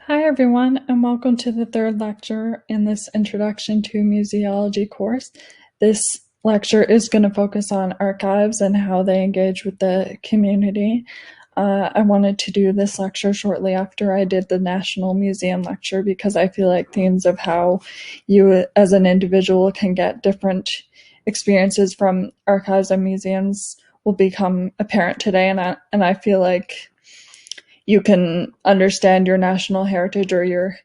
Hi everyone, and welcome to the third lecture in this Introduction to Museology course. This lecture is going to focus on archives and how they engage with the community. I wanted to do this lecture shortly after I did the National Museum lecture because I feel like themes of how you as an individual can get different experiences from archives and museums will become apparent today, and I feel like you can understand your national heritage or your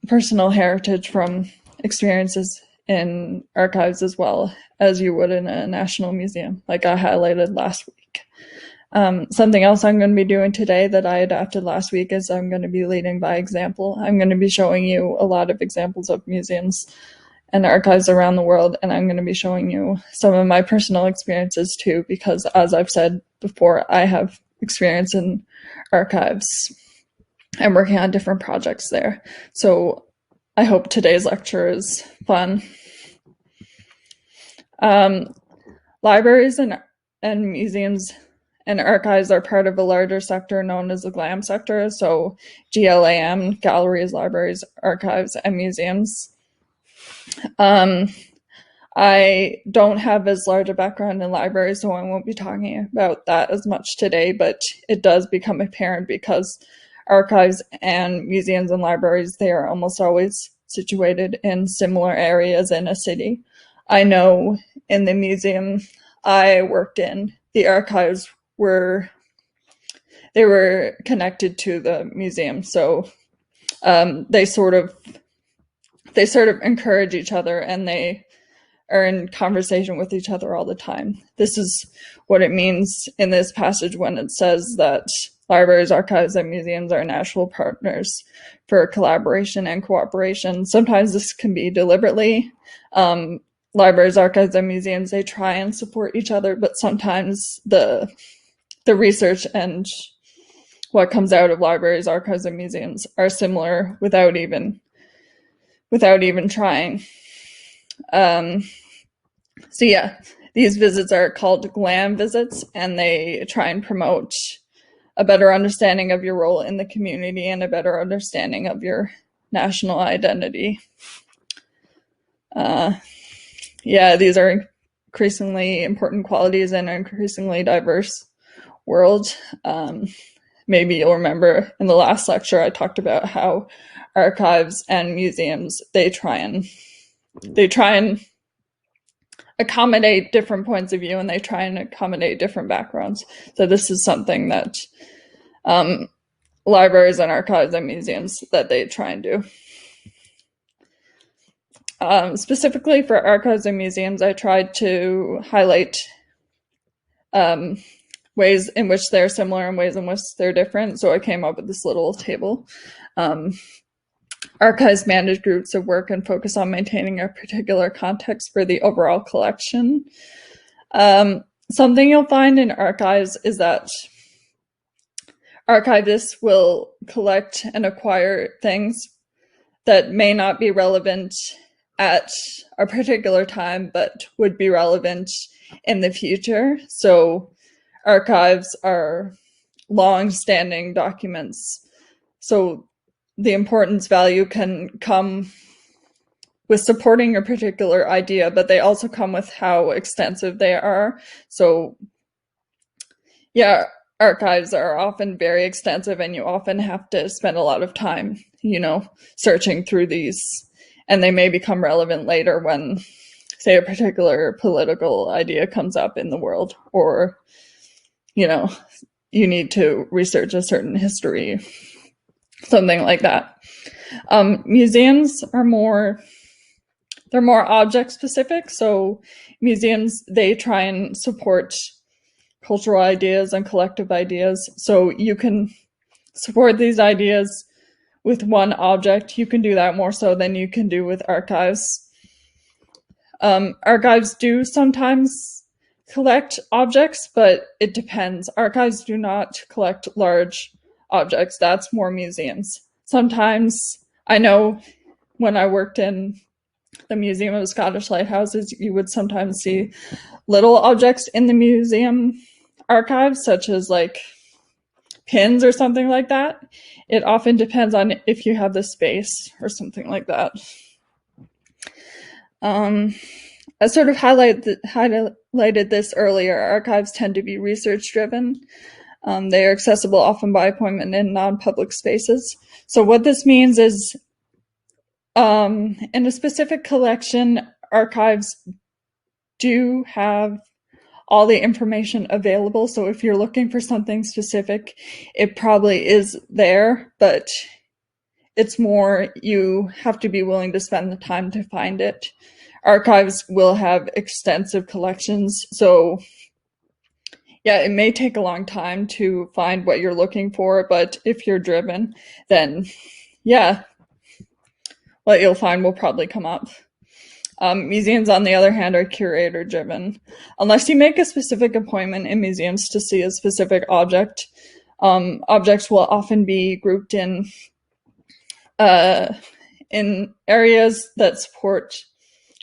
personal heritage from experiences in archives as well as you would in a national museum, like I highlighted last week. Something else I'm going to be doing today that I adapted last week is I'm going to be leading by example. I'm going to be showing you a lot of examples of museums and archives around the world, and I'm going to be showing you some of my personal experiences too, because as I've said before, I have experience in archives and working on different projects there. So I hope today's lecture is fun. Libraries and museums and archives are part of a larger sector known as the GLAM sector. So GLAM, galleries, libraries, archives, and museums. I don't have as large a background in libraries, so I won't be talking about that as much today, but it does become apparent because archives and museums and libraries, they are almost always situated in similar areas in a city. I know in the museum I worked in, the archives were connected to the museum, so they sort of encourage each other, and they are in conversation with each other all the time. This is what it means in this passage when it says that libraries, archives, and museums are natural partners for collaboration and cooperation. Sometimes this can be deliberately. Libraries, archives, and museums, they try and support each other, but sometimes the research and what comes out of libraries, archives, and museums are similar without even trying. So yeah, these visits are called GLAM visits, and they try and promote a better understanding of your role in the community and a better understanding of your national identity. Yeah, these are increasingly important qualities in an increasingly diverse world. Maybe you'll remember in the last lecture I talked about how archives and museums, they try and accommodate different points of view, and they try and accommodate different backgrounds. So this is something that libraries and archives and museums that they try and do. Specifically for archives and museums, I tried to highlight ways in which they're similar and ways in which they're different. So I came up with this little table. Archives manage groups of work and focus on maintaining a particular context for the overall collection. Something you'll find in archives is that archivists will collect and acquire things that may not be relevant at a particular time, but would be relevant in the future. So archives are long-standing documents. So the importance value can come with supporting a particular idea, but they also come with how extensive they are. So yeah, archives are often very extensive, and you often have to spend a lot of time, searching through these, and they may become relevant later when, say, a particular political idea comes up in the world, or, you need to research a certain history, something like that. Museums are more object specific. So museums, they try and support cultural ideas and collective ideas. So you can support these ideas with one object. You can do that more so than you can do with archives. Archives do sometimes collect objects, but it depends. Archives do not collect large objects. That's more museums. Sometimes, I know when I worked in the Museum of Scottish Lighthouses, you would sometimes see little objects in the museum archives, such as like pins or something like that. It often depends on if you have the space or something like that. I sort of highlighted this earlier. Archives tend to be research-driven. They are accessible often by appointment in non-public spaces. So what this means is in a specific collection, archives do have all the information available. So if you're looking for something specific, it probably is there, but it's more you have to be willing to spend the time to find it. Archives will have extensive collections, so yeah, it may take a long time to find what you're looking for, but if you're driven, then yeah, what you'll find will probably come up. Museums, on the other hand, are curator-driven. Unless you make a specific appointment in museums to see a specific object, objects will often be grouped in areas that support,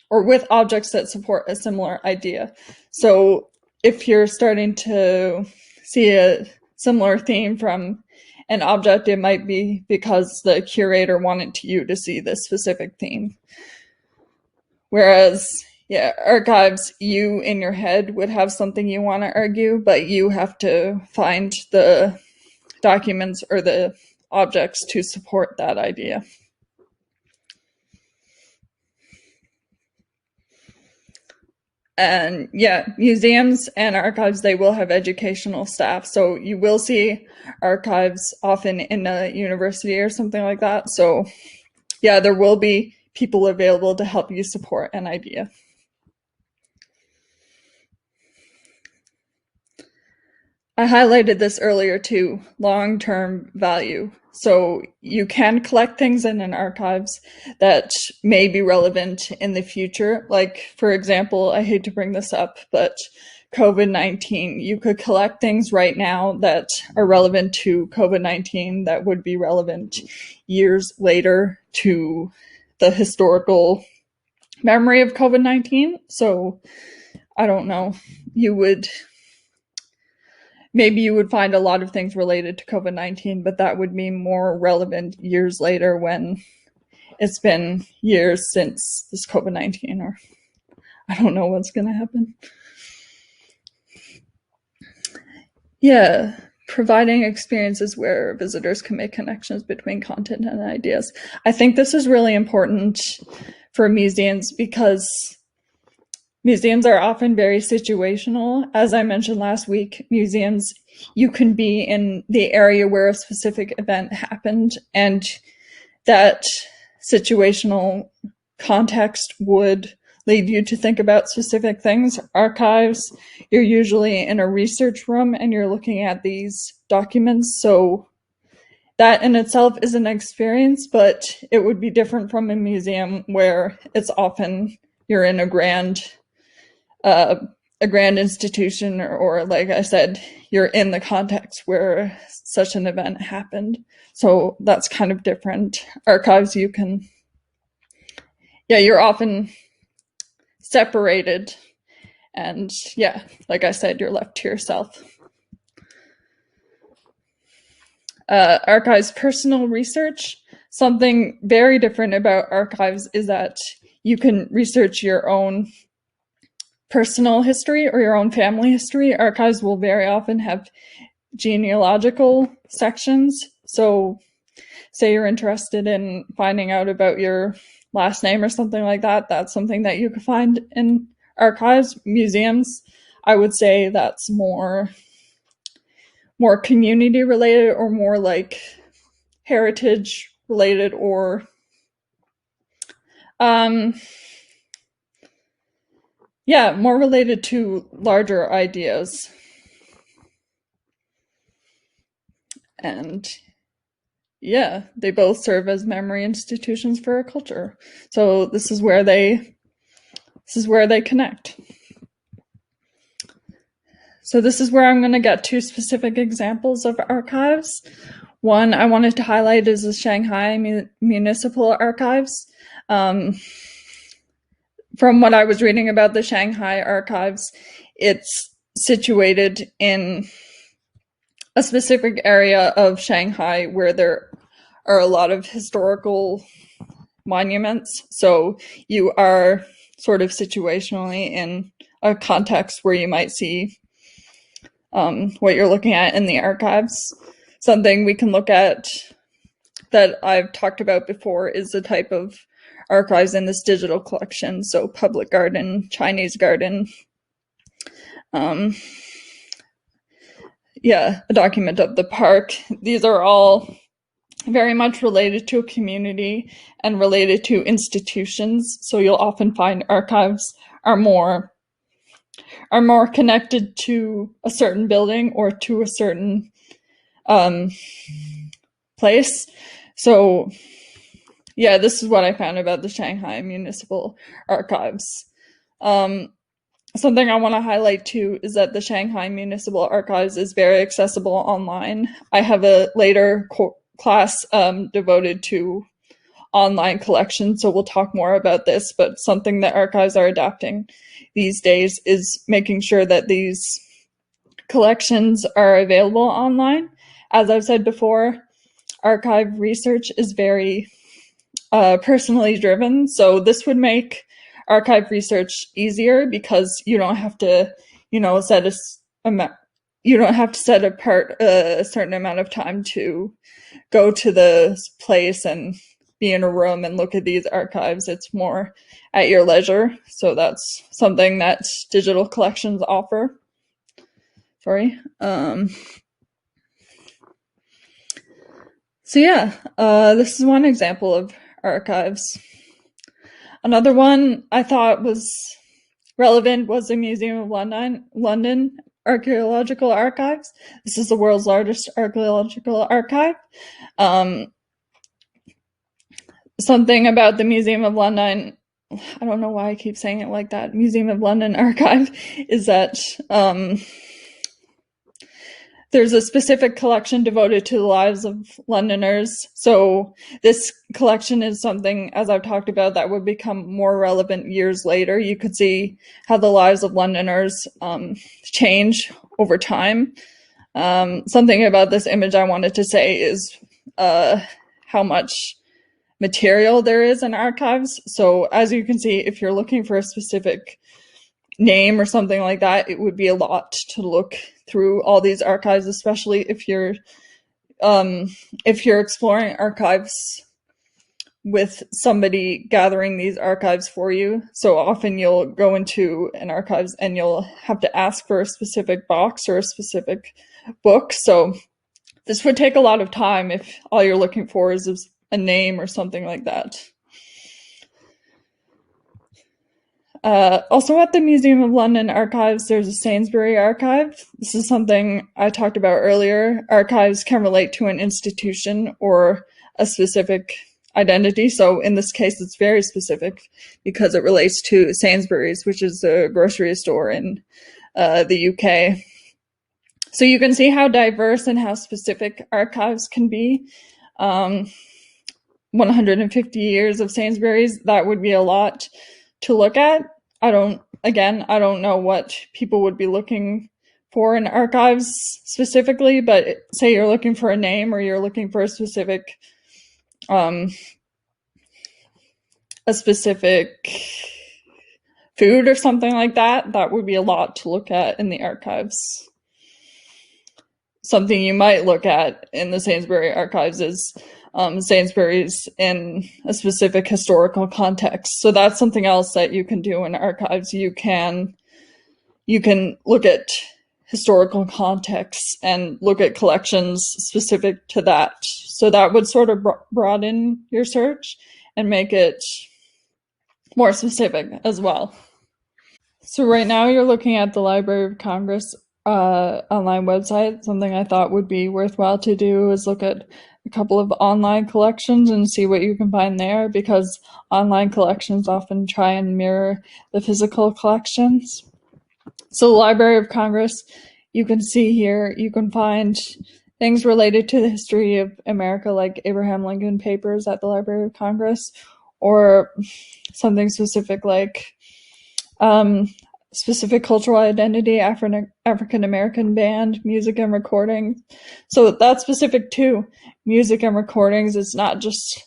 or with objects that support a similar idea. So if you're starting to see a similar theme from an object, it might be because the curator wanted you to see this specific theme. Whereas, yeah, archives, you in your head would have something you want to argue, but you have to find the documents or the objects to support that idea. And yeah, museums and archives, they will have educational staff. So you will see archives often in a university or something like that. So yeah, there will be people available to help you support an idea. I highlighted this earlier too, long-term value. So you can collect things in an archives that may be relevant in the future. Like, for example, I hate to bring this up, but COVID-19, you could collect things right now that are relevant to COVID-19 that would be relevant years later to the historical memory of COVID-19. So I don't know, maybe you would find a lot of things related to COVID-19, but that would be more relevant years later when it's been years since this COVID-19, or I don't know what's going to happen. Yeah, providing experiences where visitors can make connections between content and ideas. I think this is really important for museums because museums are often very situational. As I mentioned last week, museums, you can be in the area where a specific event happened, and that situational context would lead you to think about specific things. Archives, you're usually in a research room and you're looking at these documents. So that in itself is an experience, but it would be different from a museum where it's often you're in a grand institution, or like I said, you're in the context where such an event happened. So that's kind of different. Archives, you're often separated, and yeah, like I said, you're left to yourself. Archives personal research. Something very different about archives is that you can research your own personal history or your own family history. Archives will very often have genealogical sections. So say you're interested in finding out about your last name or something like that, that's something that you could find in archives. Museums, I would say that's more community related, or more like heritage related, or more related to larger ideas. And yeah, they both serve as memory institutions for a culture. So this is where they connect. So this is where I'm going to get to specific examples of archives. One I wanted to highlight is the Shanghai Municipal Archives. From what I was reading about the Shanghai archives, it's situated in a specific area of Shanghai where there are a lot of historical monuments. So you are sort of situationally in a context where you might see what you're looking at in the archives. Something we can look at that I've talked about before is the type of archives in this digital collection. So public garden, Chinese garden, a document of the park. These are all very much related to a community and related to institutions. So you'll often find archives are more connected to a certain building or to a certain place. So yeah, this is what I found about the Shanghai Municipal Archives. Something I want to highlight too is that the Shanghai Municipal Archives is very accessible online. I have a later class devoted to online collections, so we'll talk more about this, but something that archives are adapting these days is making sure that these collections are available online. As I've said before, archive research is very personally driven, so this would make archive research easier because you don't have to, set apart a certain amount of time to go to the place and be in a room and look at these archives. It's more at your leisure. So that's something that digital collections offer. So yeah, this is one example of archives. Another one I thought was relevant was the Museum of London Archaeological Archives. This is the world's largest archaeological archive. Something about the Museum of London, I don't know why I keep saying it like that, Museum of London Archive, is that there's a specific collection devoted to the lives of Londoners. So this collection is something, as I've talked about, that would become more relevant years later. You could see how the lives of Londoners change over time. Something about this image I wanted to say is how much material there is in archives. So as you can see, if you're looking for a specific name or something like that, it would be a lot to look through all these archives, especially if you're exploring archives with somebody gathering these archives for you. So often you'll go into an archives and you'll have to ask for a specific box or a specific book. So this would take a lot of time if all you're looking for is a name or something like that. Also at the Museum of London Archives, there's a Sainsbury archive. This is something I talked about earlier. Archives can relate to an institution or a specific identity. So in this case, it's very specific because it relates to Sainsburys, which is a grocery store in the UK. So you can see how diverse and how specific archives can be. 150 years of Sainsburys, that would be a lot to look at. I don't know what people would be looking for in archives specifically, but say you're looking for a name or you're looking for a specific food or something like that, that would be a lot to look at in the archives. Something you might look at in the Sainsbury archives is Sainsbury's in a specific historical context. So that's something else that you can do in archives. You can look at historical contexts and look at collections specific to that. So that would sort of broaden your search and make it more specific as well. So right now you're looking at the Library of Congress online website. Something I thought would be worthwhile to do is look at a couple of online collections and see what you can find there, because online collections often try and mirror the physical collections. So the Library of Congress, you can see here, you can find things related to the history of America, like Abraham Lincoln papers at the Library of Congress, or something specific like specific cultural identity, African American band, music and recordings. So that's specific to music and recordings. It's not just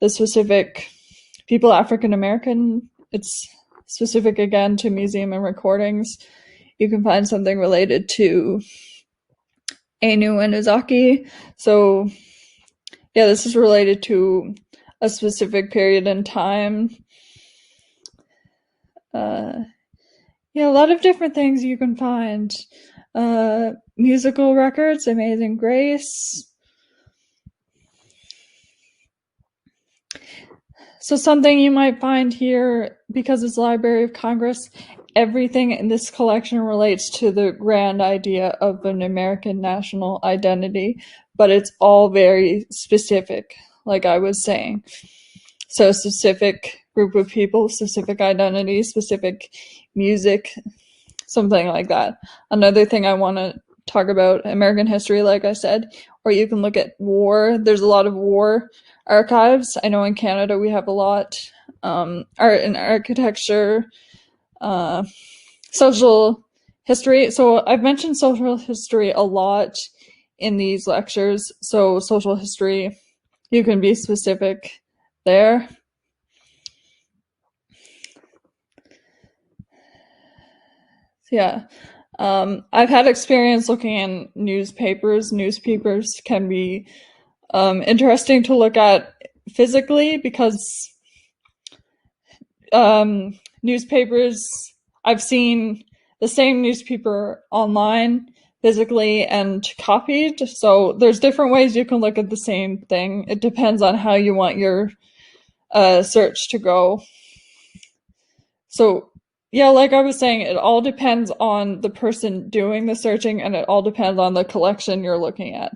the specific people African American. It's specific again to museum and recordings. You can find something related to Ainu and Izaki. So yeah, this is related to a specific period in time. Yeah, a lot of different things you can find. Musical records, Amazing Grace. So something you might find here, because it's Library of Congress, everything in this collection relates to the grand idea of an American national identity, but it's all very specific, like I was saying. So specific group of people, specific identity, specific music, something like that. Another thing I want to talk about, American history, like I said, or you can look at war. There's a lot of war archives. I know in Canada we have a lot. Art and architecture, social history. So I've mentioned social history a lot in these lectures. So social history, you can be specific there. Yeah. I've had experience looking in newspapers. Newspapers can be interesting to look at physically because newspapers, I've seen the same newspaper online physically and copied. So there's different ways you can look at the same thing. It depends on how you want your search to go. So yeah, like I was saying, it all depends on the person doing the searching, and it all depends on the collection you're looking at.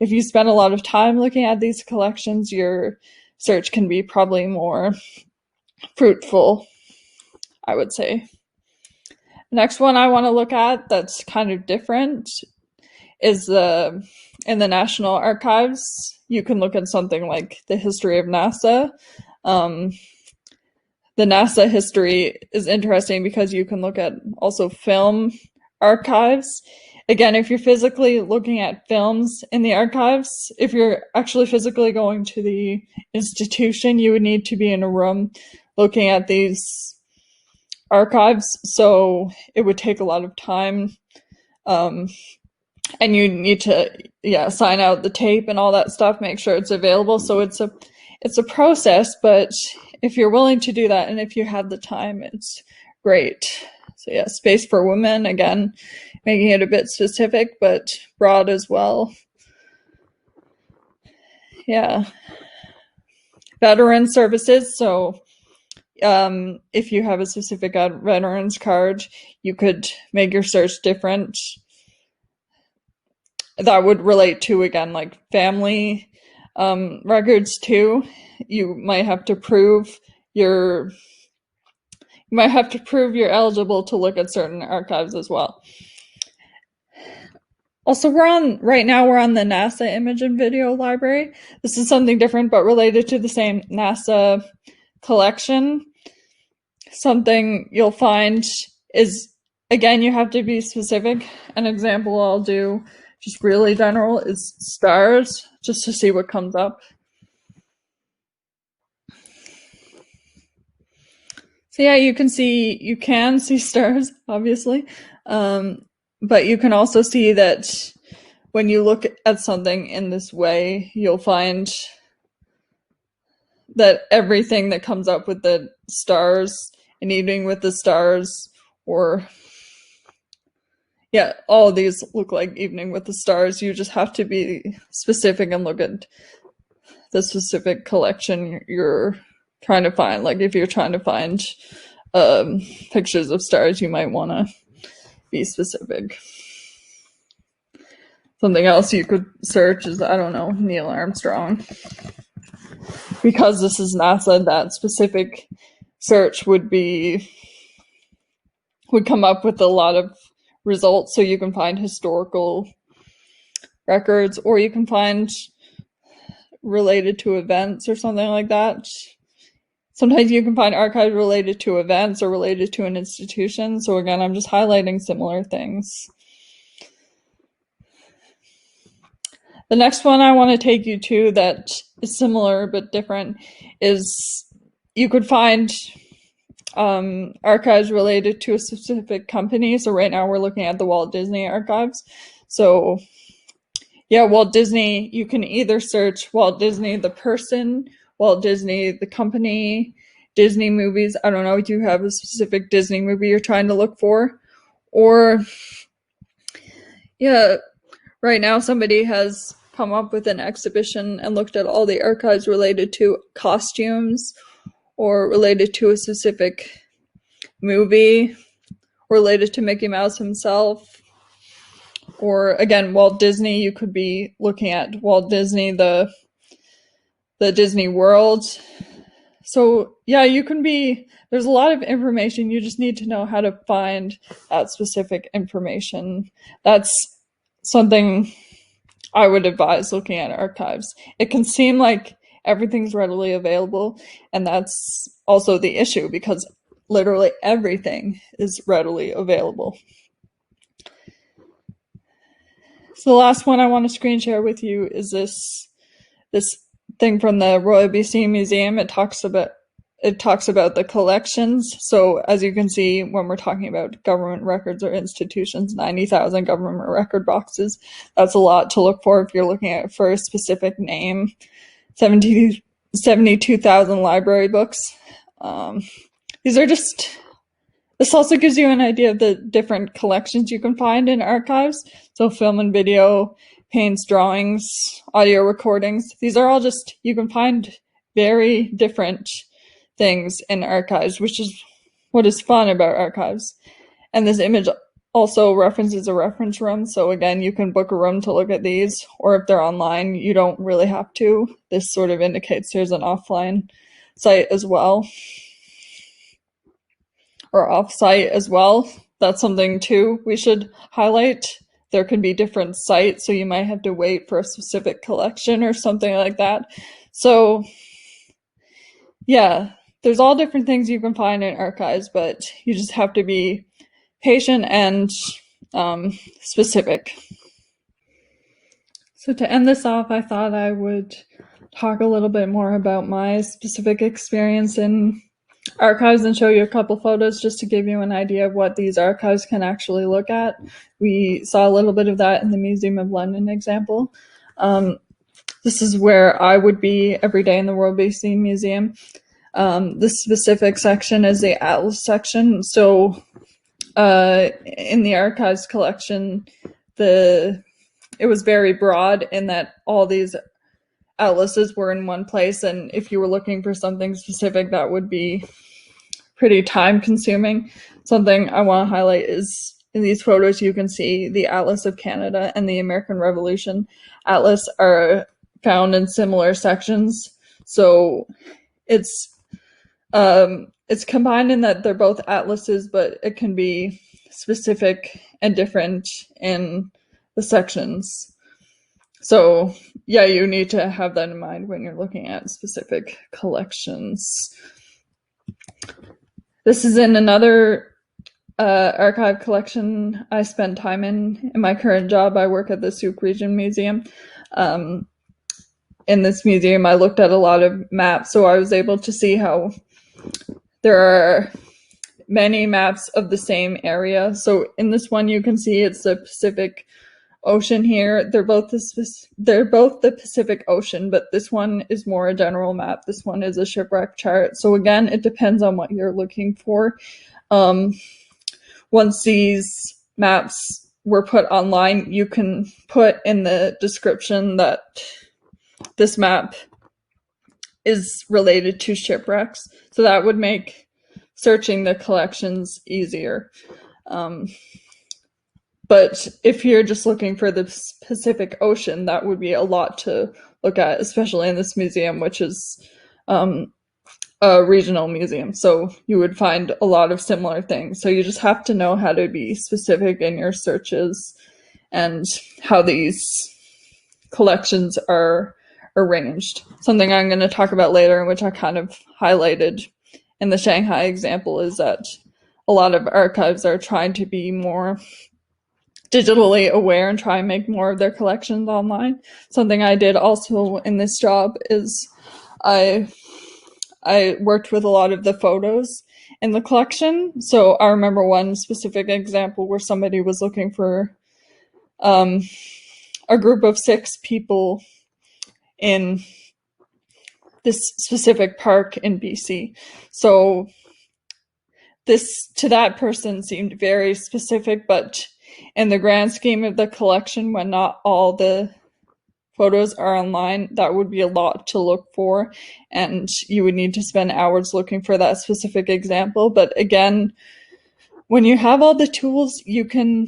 If you spend a lot of time looking at these collections, your search can be probably more fruitful, I would say. Next one I want to look at that's kind of different is in the National Archives. You can look at something like the history of NASA. The NASA history is interesting because you can look at also film archives. Again, if you're physically looking at films in the archives, if you're actually physically going to the institution, you would need to be in a room looking at these archives. So it would take a lot of time. And you need to, sign out the tape and all that stuff, make sure it's available. So it's a process, but if you're willing to do that and if you have the time, it's great. So yeah, space for women, again, making it a bit specific, but broad as well. Yeah. Veteran services. So if you have a specific veterans card, you could make your search different. That would relate to, again, like family records too. You might have to prove you're eligible to look at certain archives as well. Also, right now we're on the NASA Image and Video Library. This is something different but related to the same NASA collection. Something you'll find is, again, you have to be specific. An example I'll do, just really general, is stars, just to see what comes up. So yeah, you can see stars, obviously, but you can also see that when you look at something in this way, you'll find that everything that comes up with the stars, An Evening with the Stars, or yeah, all of these look like Evening with the Stars. You just have to be specific and look at the specific collection you're trying to find. Like if you're trying to find pictures of stars, you might want to be specific. Something else you could search is, I don't know, Neil Armstrong. Because this is NASA, that specific search would come up with a lot of results. So you can find historical records, or you can find related to events or something like that. Sometimes you can find archives related to events or related to an institution. So again, I'm just highlighting similar things. The next one I want to take you to that is similar but different is you could find archives related to a specific company. So right now we're looking at the Walt Disney archives. So yeah, Walt Disney, you can either search Walt Disney the person, Walt Disney the company, Disney movies. I don't know if you have a specific Disney movie you're trying to look for. Or yeah, right now somebody has come up with an exhibition and looked at all the archives related to costumes or related to a specific movie, related to Mickey Mouse himself. Or again, Walt Disney, you could be looking at Walt Disney, the Disney World. So yeah, there's a lot of information. You just need to know how to find that specific information. That's something I would advise looking at archives. It can seem like everything's readily available, and that's also the issue because literally everything is readily available. So the last one I want to screen share with you is this thing from the Royal BC Museum. It talks about the collections. So as you can see, when we're talking about government records or institutions, 90,000 government record boxes, that's a lot to look for if you're looking for a specific name. 72,000 library books. This also gives you an idea of the different collections you can find in archives. So film and video, paints, drawings, audio recordings. These are all you can find very different things in archives, which is what is fun about archives. And this image also references a reference room. So again, you can book a room to look at these, or if they're online, you don't really have to. This sort of indicates there's an offline site as well, or off-site as well. That's something too we should highlight. There could be different sites, so you might have to wait for a specific collection or something like that. So yeah, there's all different things you can find in archives, but you just have to be patient and specific. So to end this off, I thought I would talk a little bit more about my specific experience in archives and show you a couple photos just to give you an idea of what these archives can actually look at. We saw a little bit of that in the Museum of London example. This is where I would be every day in the Royal BC Museum. This specific section is the Atlas section. So in the archives collection, it was very broad in that all these atlases were in one place, and if you were looking for something specific, that would be pretty time consuming. Something I want to highlight is in these photos you can see the Atlas of Canada and the American Revolution Atlas are found in similar sections. So it's combined in that they're both atlases, but it can be specific and different in the sections. So yeah, you need to have that in mind when you're looking at specific collections. This is in another archive collection I spent time in my current job. I work at the Souk Region Museum. In this museum, I looked at a lot of maps, so I was able to see how there are many maps of the same area. So in this one, you can see it's the Pacific Ocean here. They're both the Pacific Ocean, but this one is more a general map. This one is a shipwreck chart. So again, it depends on what you're looking for. Once these maps were put online, you can put in the description that this map is related to shipwrecks. So that would make searching the collections easier. But if you're just looking for the Pacific Ocean, that would be a lot to look at, especially in this museum, which is a regional museum. So you would find a lot of similar things. So you just have to know how to be specific in your searches and how these collections are arranged. Something I'm going to talk about later, and which I kind of highlighted in the Shanghai example, is that a lot of archives are trying to be more digitally aware and try and make more of their collections online. Something I did also in this job is I worked with a lot of the photos in the collection. So I remember one specific example where somebody was looking for a group of 6 people in this specific park in BC. So this, to that person, seemed very specific, but in the grand scheme of the collection, when not all the photos are online, that would be a lot to look for, and you would need to spend hours looking for that specific example. But again, when you have all the tools, you can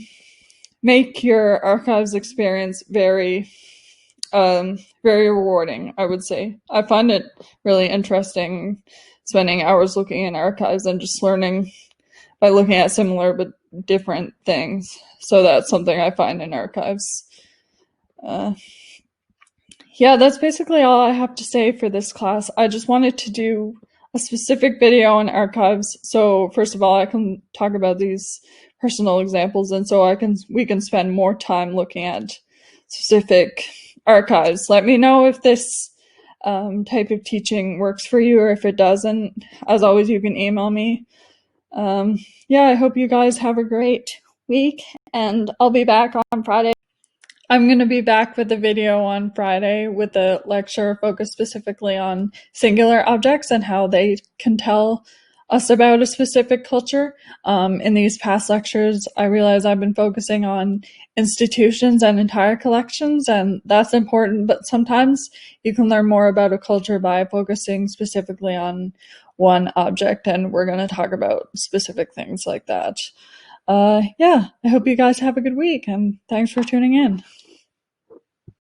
make your archives experience very rewarding, I would say. I find it really interesting spending hours looking in archives and just learning by looking at similar but different things. So that's something I find in archives. Yeah, that's basically all I have to say for this class. I just wanted to do a specific video on archives. So first of all, I can talk about these personal examples, and so we can spend more time looking at specific archives. Let me know if this type of teaching works for you, or if it doesn't. As always, you can email me. Yeah, I hope you guys have a great week, and I'll be back on Friday. I'm going to be back with a video on Friday with a lecture focused specifically on singular objects and how they can tell us about a specific culture. In these past lectures, I realize I've been focusing on institutions and entire collections, and that's important, but sometimes you can learn more about a culture by focusing specifically on one object, and we're going to talk about specific things like that. Yeah, I hope you guys have a good week, and thanks for tuning in.